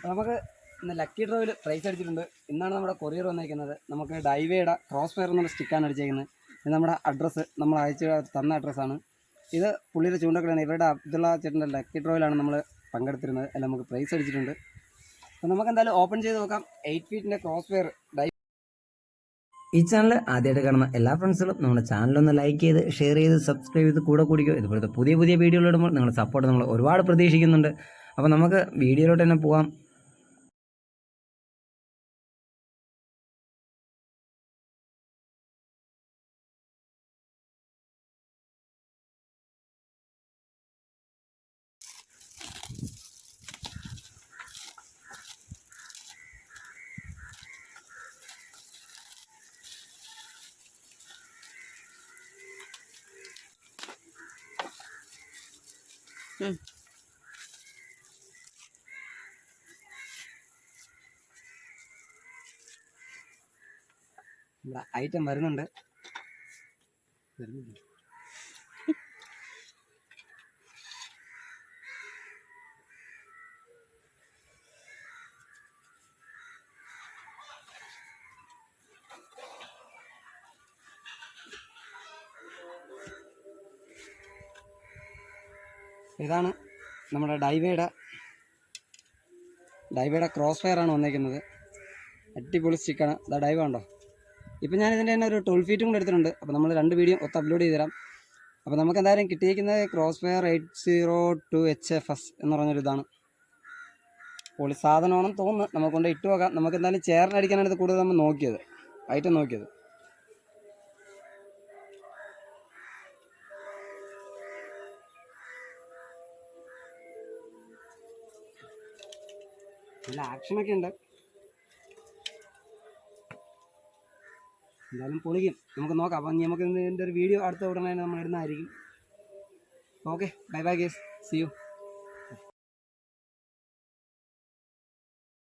നമുക്ക് ഇന്ന് lucky ഡ്രോയിൽ price അടിച്ചിട്ടുണ്ട്. ഇന്നാണ് നമ്മുടെ കൊറിയർ വന്നിരിക്കുന്നത്. നമുക്ക് ഡൈവേയുടെ ക്രോസ് ഫയർ എന്നുള്ള സ്റ്റിക്കാണ് അടിച്ചേക്കുന്നത്. ഇത് നമ്മുടെ അഡ്രസ്സ് നമ്മൾ അയച്ച് തന്ന അഡ്രസ്സാണ്. ഇത് പുള്ളിയുടെ ചൂണ്ടക്കടയാണ്. ഇവരുടെ അബ്ദുള്ള ചേട്ടൻ്റെ ലക്കി ഡ്രോയിലാണ് നമ്മൾ പങ്കെടുത്തിരുന്നത്. അല്ല, നമുക്ക് പ്രൈസ് അടിച്ചിട്ടുണ്ട്. അപ്പോൾ നമുക്ക് എന്തായാലും ഓപ്പൺ ചെയ്ത് നോക്കാം. 8 ഫീറ്റിൻ്റെ ക്രോസ് ഫയർ ഡൈവ്. ഈ ചാനൽ ആദ്യമായിട്ട് കാണുന്ന എല്ലാ ഫ്രണ്ട്സുകളും നമ്മുടെ ചാനലൊന്ന് ലൈക്ക് ചെയ്ത് ഷെയർ ചെയ്ത് സബ്സ്ക്രൈബ് ചെയ്ത് കൂടെ കൂടിക്കോ. ഇതുപോലത്തെ പുതിയ വീഡിയോകൾ ഇടുമ്പോൾ നിങ്ങളുടെ സപ്പോർട്ട് നമ്മൾ ഒരുപാട് പ്രതീക്ഷിക്കുന്നുണ്ട്. അപ്പോൾ നമുക്ക് വീഡിയോയിലോട്ട് തന്നെ പോകാം. ഇവിടെ ഐറ്റം വരുന്നുണ്ട്. ഇതാണ് നമ്മുടെ ഡൈവേയുടെ ക്രോസ് ഫയർ ആണ് വന്നിരിക്കുന്നത്. അടിപൊളി സ്റ്റിക്കാണ്. ഇതാ ഡൈവ ഉണ്ടോ. ഇപ്പം ഞാനിതിൻ്റെ തന്നെ ഒരു 12 ഫീറ്റും കൂടെ എടുത്തിട്ടുണ്ട്. അപ്പോൾ നമ്മൾ 2 വീഡിയോ അപ്ലോഡ് ചെയ്ത് തരാം. അപ്പോൾ നമുക്ക് എന്തായാലും കിട്ടിയിരിക്കുന്നത് ക്രോസ് ഫയർ 802 HFS എന്ന് പറഞ്ഞൊരു ഇതാണ്. പൊളി സാധനമാണെന്ന് തോന്നുന്നു. നമുക്ക് കൊണ്ട് ഇട്ട് നോക്കാം. നമുക്ക് എന്തായാലും ചേർന്നടിക്കാനാണ് ഇത് കൂടുതൽ നമ്മൾ നോക്കിയത്, ഐറ്റം നോക്കിയത്. നല്ല ആക്ഷനൊക്കെ ഉണ്ട്. എന്തായാലും പൊളിക്കും. നമുക്ക് നോക്കാം. അപ്പം നമുക്ക് ഇതിൻ്റെ ഒരു വീഡിയോ അടുത്ത ഉടനെ നമ്മൾ ഇടുന്നതായിരിക്കും. Okay, bye bye guys, see U.